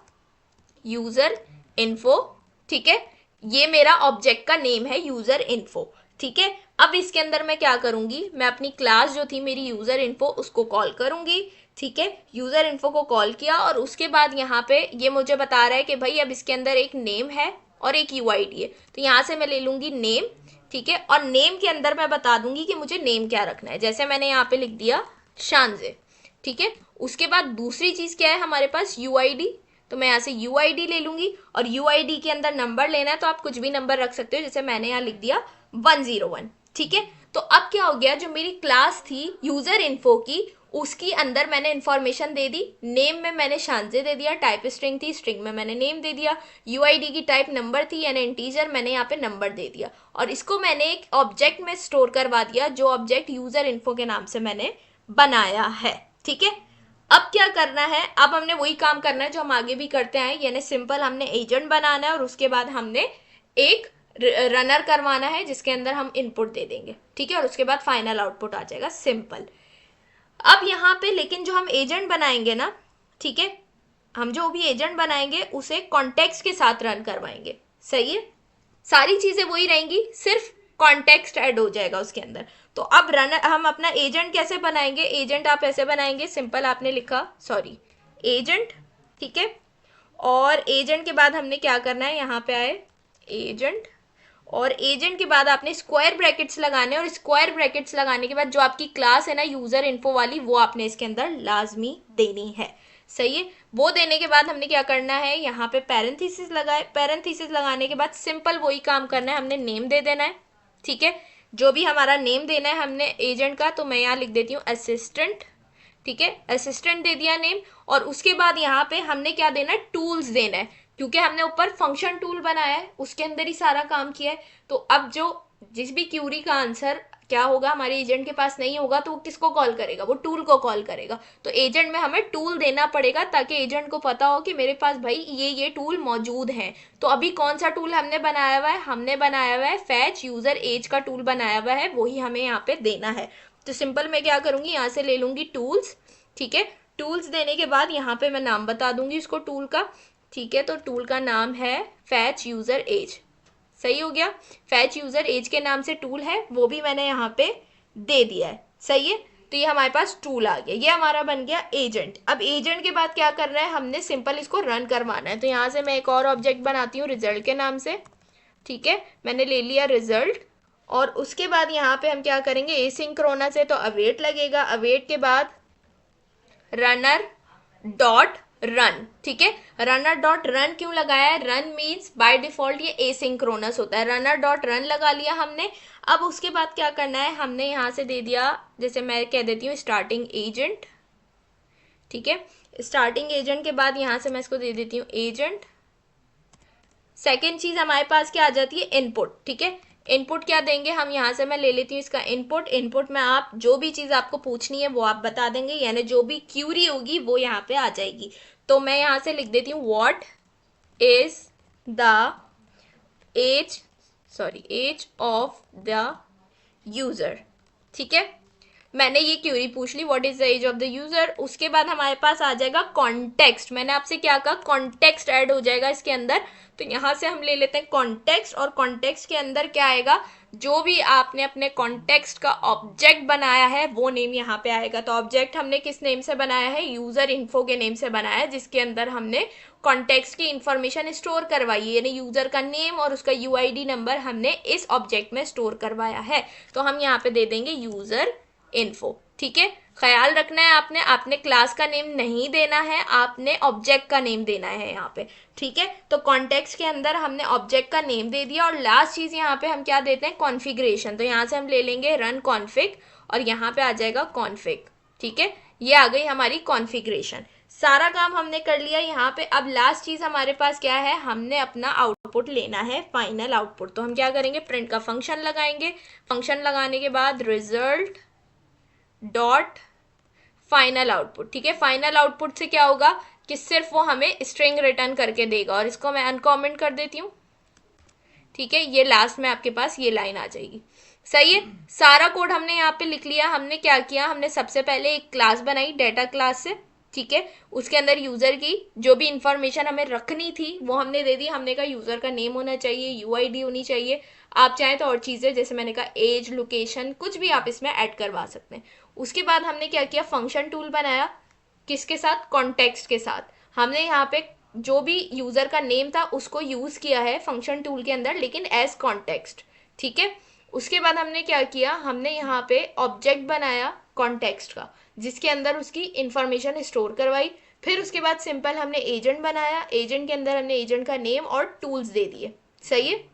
यूजर इन्फो, ठीक है। ये मेरा ऑब्जेक्ट का नेम है यूजर इन्फो, ठीक है। अब इसके अंदर मैं क्या करूंगी, मैं अपनी क्लास जो थी मेरी यूजर इन्फो उसको कॉल करूंगी, ठीक है। यूजर इन्फो को कॉल किया और उसके बाद यहाँ पे ये मुझे बता रहा है कि भाई अब इसके अंदर एक नेम है और एक यूआईडी है, तो यहाँ से मैं ले लूंगी नेम, ठीक है। और नेम के अंदर मैं बता दूंगी कि मुझे नेम क्या रखना है, जैसे मैंने यहाँ पे लिख दिया शानजे, ठीक है। उसके बाद दूसरी चीज क्या है हमारे पास, यूआईडी, तो मैं यहाँ से यूआईडी ले लूंगी, और यूआईडी के अंदर नंबर लेना है तो आप कुछ भी नंबर रख सकते हो, जैसे मैंने यहाँ लिख दिया 101, ठीक है। तो अब क्या हो गया, जो मेरी क्लास थी यूजर इन्फो की, उसकी अंदर मैंने इंफॉर्मेशन दे दी, नेम में मैंने शांजे दे दिया, टाइप स्ट्रिंग थी, स्ट्रिंग में मैंने नेम दे दिया, यूआईडी की टाइप नंबर थी यानी इंटीजर, मैंने यहाँ पे नंबर दे दिया, और इसको मैंने एक ऑब्जेक्ट में स्टोर करवा दिया, जो ऑब्जेक्ट यूजर इन्फो के नाम से मैंने बनाया है, ठीक है। अब क्या करना है, अब हमने वही काम करना है जो हम आगे भी करते हैं, यानी सिंपल हमने एजेंट बनाना है और उसके बाद हमने एक रनर करवाना है जिसके अंदर हम इनपुट दे देंगे, ठीक है, और उसके बाद फाइनल आउटपुट आ जाएगा, सिंपल। अब यहाँ पे लेकिन जो हम एजेंट बनाएंगे ना, ठीक है, हम जो भी एजेंट बनाएंगे उसे कॉन्टेक्स्ट के साथ रन करवाएंगे, सही है। सारी चीजें वही रहेंगी, सिर्फ कॉन्टेक्स्ट ऐड हो जाएगा उसके अंदर। तो अब रनर, हम अपना एजेंट कैसे बनाएंगे, एजेंट आप ऐसे बनाएंगे, सिंपल आपने लिखा सॉरी एजेंट, ठीक है। और एजेंट के बाद हमने क्या करना है, यहाँ पे आए एजेंट, और एजेंट के बाद आपने स्क्वायर ब्रैकेट्स लगाने, और स्क्वायर ब्रैकेट्स लगाने के बाद जो आपकी क्लास है ना यूजर इन्फो वाली, वो आपने इसके अंदर लाजमी देनी है, सही है। वो देने के बाद हमने क्या करना है, यहाँ पे पैरेंथेसिस लगाए, पैरेंथेसिस लगाने के बाद सिंपल वही काम करना है, हमने नेम दे देना है, ठीक है। जो भी हमारा नेम देना है हमने एजेंट का, तो मैं यहाँ लिख देती हूँ असिस्टेंट, ठीक है, असिस्टेंट दे दिया नेम। और उसके बाद यहाँ पे हमने क्या देना है, टूल्स देना है, क्योंकि हमने ऊपर फंक्शन टूल बनाया है उसके अंदर ही सारा काम किया है। तो अब जो जिस भी क्यूरी का आंसर क्या होगा हमारे एजेंट के पास नहीं होगा, तो वो किसको कॉल करेगा, वो टूल को कॉल करेगा। तो एजेंट में हमें टूल देना पड़ेगा ताकि एजेंट को पता हो कि मेरे पास भाई ये टूल मौजूद हैं। तो अभी कौन सा टूल हमने बनाया हुआ है, हमने बनाया हुआ है फैच यूजर एज का टूल बनाया हुआ है, वही हमें यहाँ पे देना है। तो सिंपल मैं क्या करूंगी, यहाँ से ले लूंगी टूल्स, ठीक है। टूल्स देने के बाद यहाँ पे मैं नाम बता दूंगी उसको टूल का, ठीक है, तो टूल का नाम है फैच यूजर एज। सही हो गया, फैच यूजर एज के नाम से टूल है, वो भी मैंने यहाँ पे दे दिया है। सही है, तो ये हमारे पास टूल आ गया, ये हमारा बन गया एजेंट। अब एजेंट के बाद क्या करना है, हमने सिंपल इसको रन करवाना है। तो यहाँ से मैं एक और ऑब्जेक्ट बनाती हूँ रिजल्ट के नाम से। ठीक है, मैंने ले लिया रिजल्ट, और उसके बाद यहाँ पे हम क्या करेंगे, एसिंक्रोनस है तो अवेट लगेगा, अवेट के बाद रनर डॉट रन। ठीक है, रनर डॉट रन क्यों लगाया है, रन मीन्स बाय डिफॉल्ट ये एसिंक्रोनस होता है, रनर डॉट रन लगा लिया हमने। अब उसके बाद क्या करना है, हमने यहाँ से दे दिया, जैसे मैं कह देती हूँ स्टार्टिंग एजेंट। ठीक है, स्टार्टिंग एजेंट के बाद यहाँ से मैं इसको दे देती हूँ एजेंट। सेकेंड चीज हमारे पास क्या आ जाती है, इनपुट। ठीक है, इनपुट क्या देंगे हम, यहाँ से मैं ले लेती हूँ इसका इनपुट। इनपुट में आप जो भी चीज आपको पूछनी है वो आप बता देंगे, यानी जो भी क्यूरी होगी वो यहाँ पे आ जाएगी। तो मैं यहाँ से लिख देती हूँ what is the age of the user. ठीक है, मैंने ये क्यूरी पूछ ली, what is the age of the user. उसके बाद हमारे पास आ जाएगा कॉन्टेक्स्ट। मैंने आपसे क्या कहा, कॉन्टेक्स्ट ऐड हो जाएगा इसके अंदर। तो यहां से हम ले लेते हैं कॉन्टेक्स्ट, और कॉन्टेक्स्ट के अंदर क्या आएगा, जो भी आपने अपने कॉन्टेक्स्ट का ऑब्जेक्ट बनाया है वो नेम यहाँ पे आएगा। तो ऑब्जेक्ट हमने किस नेम से बनाया है, यूजर इन्फो के नेम से बनाया है, जिसके अंदर हमने कॉन्टेक्स्ट की इंफॉर्मेशन स्टोर करवाई है, यानी यूजर का नेम और उसका यूआईडी नंबर हमने इस ऑब्जेक्ट में स्टोर करवाया है। तो हम यहाँ पे दे देंगे यूजर इन्फो। ठीक है, ख्याल रखना है आपने क्लास का नेम नहीं देना है, आपने ऑब्जेक्ट का नेम देना है यहाँ पे। ठीक है, तो कॉन्टेक्स्ट के अंदर हमने ऑब्जेक्ट का नेम दे दिया, और लास्ट चीज यहाँ पे हम क्या देते हैं, कॉन्फ़िगरेशन। तो यहाँ से हम ले लेंगे रन कॉन्फ़िग, और यहाँ पे आ जाएगा कॉन्फ़िग। ठीक है, ये आ गई हमारी कॉन्फ़िगरेशन। सारा काम हमने कर लिया यहाँ पे। अब लास्ट चीज हमारे पास क्या है, हमने अपना आउटपुट लेना है, फाइनल आउटपुट। तो हम क्या करेंगे, प्रिंट का फंक्शन लगाएंगे। फंक्शन लगाने के बाद रिजल्ट डॉट फाइनल आउटपुट। ठीक है, फाइनल आउटपुट से क्या होगा कि सिर्फ वो हमें स्ट्रिंग रिटर्न करके देगा, और इसको मैं अनकॉमेंट कर देती हूँ। ठीक है, ये लास्ट में आपके पास ये लाइन आ जाएगी। सही है, सारा कोड हमने यहाँ पे लिख लिया। हमने क्या किया, हमने सबसे पहले एक क्लास बनाई डेटा क्लास से। ठीक है, उसके अंदर यूजर की जो भी इंफॉर्मेशन हमें रखनी थी वो हमने दे दी। हमने कहा यूजर का नेम होना चाहिए, यूआईडी होनी चाहिए, आप चाहें तो और चीजें, जैसे मैंने कहा एज, लोकेशन, कुछ भी आप इसमें ऐड करवा सकते हैं। उसके बाद हमने क्या किया, फंक्शन टूल बनाया, किसके साथ, कॉन्टेक्स्ट के साथ। हमने यहाँ पे जो भी यूजर का नेम था उसको यूज किया है फंक्शन टूल के अंदर, लेकिन एज कॉन्टेक्स्ट। ठीक है, उसके बाद हमने क्या किया, हमने यहाँ पे ऑब्जेक्ट बनाया कॉन्टेक्स्ट का, जिसके अंदर उसकी इंफॉर्मेशन स्टोर करवाई। फिर उसके बाद सिंपल हमने एजेंट बनाया, एजेंट के अंदर हमने एजेंट का नेम और टूल्स दे दिए। सही है,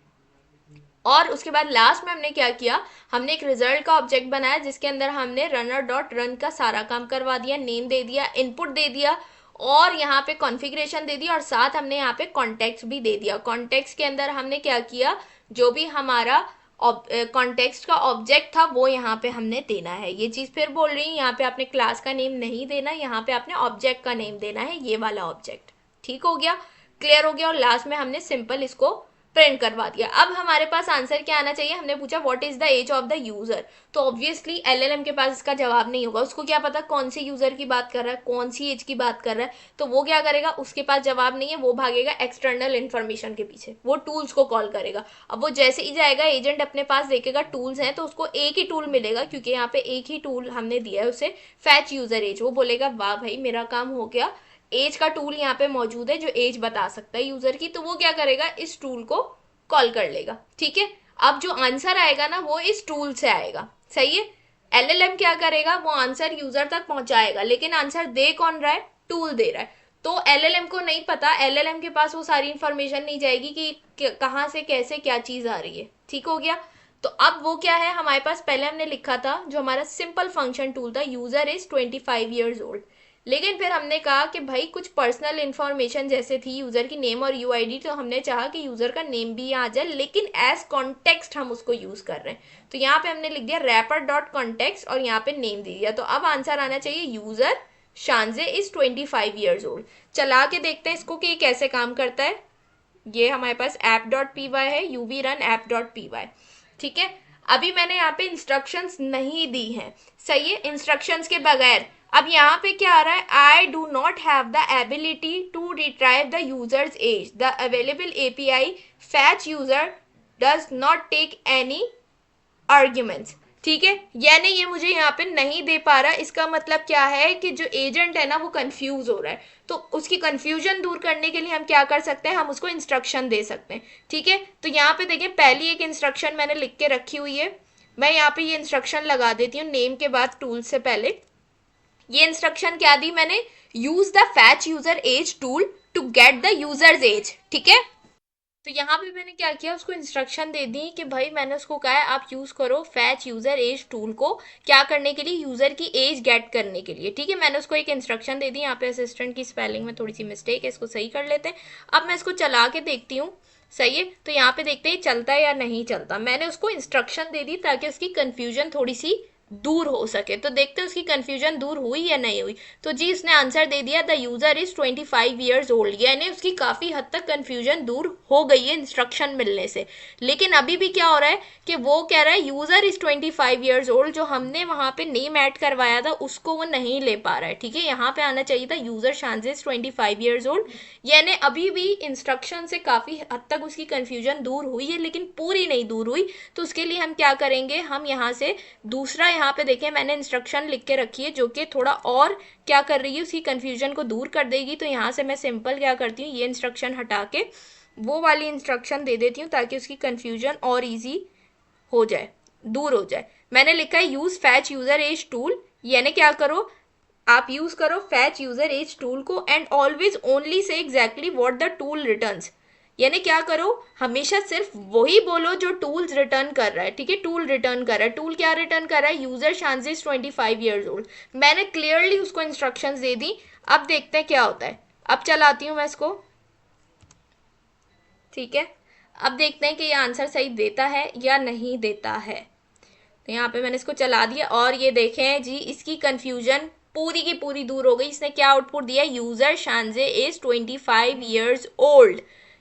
और उसके बाद लास्ट में हमने क्या किया, हमने एक रिजल्ट का ऑब्जेक्ट बनाया, जिसके अंदर हमने रनर डॉट रन का सारा काम करवा दिया, नेम दे दिया, इनपुट दे दिया, और यहाँ पे कॉन्फ़िगरेशन दे दिया, और साथ हमने यहाँ पे कॉन्टेक्स्ट भी दे दिया। कॉन्टेक्स्ट के अंदर हमने क्या किया, जो भी हमारा कॉन्टेक्स्ट का ऑब्जेक्ट था वो यहाँ पे हमने देना है। ये चीज फिर बोल रही हूँ, यहाँ पे आपने क्लास का नेम नहीं देना, यहाँ पे आपने ऑब्जेक्ट का नेम देना है, ये वाला ऑब्जेक्ट। ठीक हो गया, क्लियर हो गया, और लास्ट में हमने सिंपल इसको प्रिंट करवा दिया। अब हमारे पास आंसर क्या आना चाहिए, हमने पूछा what is the age of the user. तो ऑब्वियसली एलएलएम के पास इसका जवाब नहीं होगा, उसको क्या पता कौन से यूजर की बात कर रहा है, कौन सी एज की बात कर रहा है। तो वो क्या करेगा, उसके पास जवाब नहीं है, वो भागेगा एक्सटर्नल इन्फॉर्मेशन के पीछे, वो टूल्स को कॉल करेगा। अब वो जैसे ही जाएगा, एजेंट अपने पास देखेगा टूल्स हैं, तो उसको एक ही टूल मिलेगा, क्योंकि यहाँ पे एक ही टूल हमने दिया है उसे, फैच यूजर एज। वो बोलेगा वाह भाई मेरा काम हो गया, एज का टूल यहाँ पे मौजूद है जो एज बता सकता है यूजर की। तो वो क्या करेगा, इस टूल को कॉल कर लेगा। ठीक है, अब जो आंसर आएगा ना वो इस टूल से आएगा। सही है, एलएलएम क्या करेगा, वो आंसर यूजर तक पहुंचाएगा, लेकिन आंसर दे कौन रहा है, टूल दे रहा है। तो एलएलएम को नहीं पता, एलएलएम के पास वो सारी इंफॉर्मेशन नहीं जाएगी कि कहाँ से कैसे क्या चीज आ रही है। ठीक हो गया, तो अब वो क्या है हमारे पास, पहले हमने लिखा था जो हमारा सिंपल फंक्शन टूल था, यूजर इज 25 ईयर्स ओल्ड। लेकिन फिर हमने कहा कि भाई कुछ पर्सनल इंफॉर्मेशन जैसे थी यूजर की नेम और यूआईडी, तो हमने चाहा कि यूजर का नेम भी आ जाए, लेकिन एज कॉन्टेक्स्ट हम उसको यूज कर रहे हैं। तो यहाँ पे हमने लिख दिया रैपर डॉट कॉन्टेक्स्ट, और यहाँ पे नेम दे दिया। तो अब आंसर आना चाहिए यूजर शानजे इज 25 ईयर्स ओल्ड। चला के देखते हैं इसको कि ये कैसे काम करता है। ये हमारे पास app.py है, यूवी रन app.py। ठीक है, अभी मैंने यहाँ पे इंस्ट्रक्शंस नहीं दी हैं। सही है, इंस्ट्रक्शंस के बगैर अब यहाँ पे क्या आ रहा है, I do not have the ability to retrieve the user's age, the available API fetch user does not take any arguments. ठीक है, यानी ये मुझे यहाँ पे नहीं दे पा रहा। इसका मतलब क्या है कि जो एजेंट है ना वो कंफ्यूज हो रहा है, तो उसकी कंफ्यूजन दूर करने के लिए हम क्या कर सकते हैं, हम उसको इंस्ट्रक्शन दे सकते हैं। ठीक है, तो यहाँ पे देखिए पहली एक इंस्ट्रक्शन मैंने लिख के रखी हुई है, मैं यहाँ पे ये इंस्ट्रक्शन लगा देती हूँ नेम के बाद टूल से पहले। ये इंस्ट्रक्शन क्या दी मैंने, use the fetch user age tool to get the user's age. ठीक है, तो यहाँ पे मैंने क्या किया, उसको इंस्ट्रक्शन दे दी कि भाई मैंने उसको कहा है आप यूज करो फैच यूजर एज टूल को, क्या करने के लिए, यूजर की एज गेट करने के लिए। ठीक है, मैंने उसको एक इंस्ट्रक्शन दे दी। यहाँ पे असिस्टेंट की स्पेलिंग में थोड़ी सी मिस्टेक है, इसको सही कर लेते हैं। अब मैं इसको चला के देखती हूँ, सही है, तो यहाँ पे देखते हैं चलता है या नहीं चलता। मैंने उसको इंस्ट्रक्शन दे दी ताकि उसकी कंफ्यूजन थोड़ी सी दूर हो सके। तो देखते हैं उसकी कंफ्यूजन दूर हुई या नहीं हुई। तो जी इसने आंसर दे दिया, the user is 25 years old, यानी उसकी काफी हद तक कंफ्यूजन दूर हो गई है इंस्ट्रक्शन मिलने से। लेकिन अभी भी क्या हो रहा है कि वो कह रहा है यूजर इज 25 ईयर्स ओल्ड, जो हमने वहां पे नेम ऐड करवाया था उसको वो नहीं ले पा रहा है। ठीक है, यहाँ पे आना चाहिए था यूजर शांज इज 25 ईयर्स ओल्ड, यानी अभी भी इंस्ट्रक्शन से काफी हद तक उसकी कंफ्यूजन दूर हुई है लेकिन पूरी नहीं दूर हुई। तो उसके लिए हम क्या करेंगे, हम यहाँ से दूसरा, यहाँ पे देखें मैंने इंस्ट्रक्शन लिख के रखी है जो कि थोड़ा और क्या कर रही है, उसकी कंफ्यूजन को दूर कर देगी। तो यहाँ से मैं सिंपल क्या करती हूँ, ये इंस्ट्रक्शन हटा के वो वाली इंस्ट्रक्शन दे देती हूँ ताकि उसकी कंफ्यूजन और इजी हो जाए, दूर हो जाए। मैंने लिखा है use fetch user age tool, यानी क्या करो, आप यूज करो फैच यूजर एज टूल को and always only say exactly what the tool returns, यानी क्या करो, हमेशा सिर्फ वही बोलो जो टूल्स रिटर्न कर रहा है। ठीक है, टूल रिटर्न कर रहा है, टूल क्या रिटर्न कर रहा है, यूजर शांजिस 25 ईयर्स ओल्ड। मैंने क्लियरली उसको इंस्ट्रक्शंस दे दी। अब देखते हैं क्या होता है, अब चलाती हूँ मैं इसको। ठीक है, अब देखते हैं कि ये आंसर सही देता है या नहीं देता है। तो यहाँ पे मैंने इसको चला दिया और ये देखें जी इसकी कंफ्यूजन पूरी की पूरी दूर हो गई। इसने क्या आउटपुट दिया, यूजर शांजे इज 25 ईयर्स ओल्ड,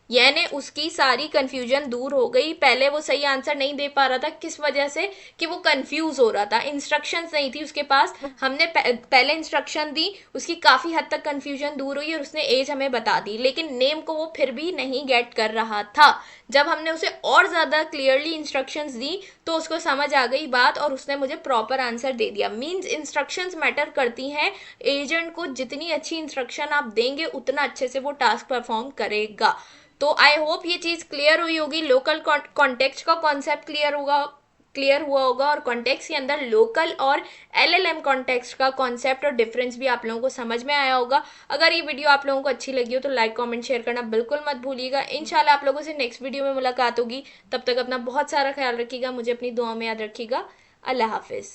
यानी उसकी सारी कंफ्यूजन दूर हो गई। पहले वो सही आंसर नहीं दे पा रहा था, किस वजह से, कि वो कंफ्यूज हो रहा था, इंस्ट्रक्शंस नहीं थी उसके पास। हमने पहले इंस्ट्रक्शन दी, उसकी काफी हद तक कंफ्यूजन दूर हुई और उसने एज हमें बता दी, लेकिन नेम को वो फिर भी नहीं गेट कर रहा था। जब हमने उसे और ज्यादा क्लियरली इंस्ट्रक्शंस दी तो उसको समझ आ गई बात और उसने मुझे प्रॉपर आंसर दे दिया। मीन्स इंस्ट्रक्शंस मैटर करती हैं, एजेंट को जितनी अच्छी इंस्ट्रक्शन आप देंगे उतना अच्छे से वो टास्क परफॉर्म करेगा। तो आई होप ये चीज क्लियर हुई होगी, लोकल कॉन्टेक्स्ट का कॉन्सेप्ट क्लियर हुआ होगा और कॉन्टेक्स्ट के अंदर लोकल और एलएलएम कॉन्टेक्स्ट का कॉन्सेप्ट और डिफरेंस भी आप लोगों को समझ में आया होगा। अगर ये वीडियो आप लोगों को अच्छी लगी हो तो लाइक कमेंट शेयर करना बिल्कुल मत भूलिएगा। इंशाल्लाह आप लोगों से नेक्स्ट वीडियो में मुलाकात होगी, तब तक अपना बहुत सारा ख्याल रखिएगा, मुझे अपनी दुआ में याद रखिएगा। अल्लाह हाफिज।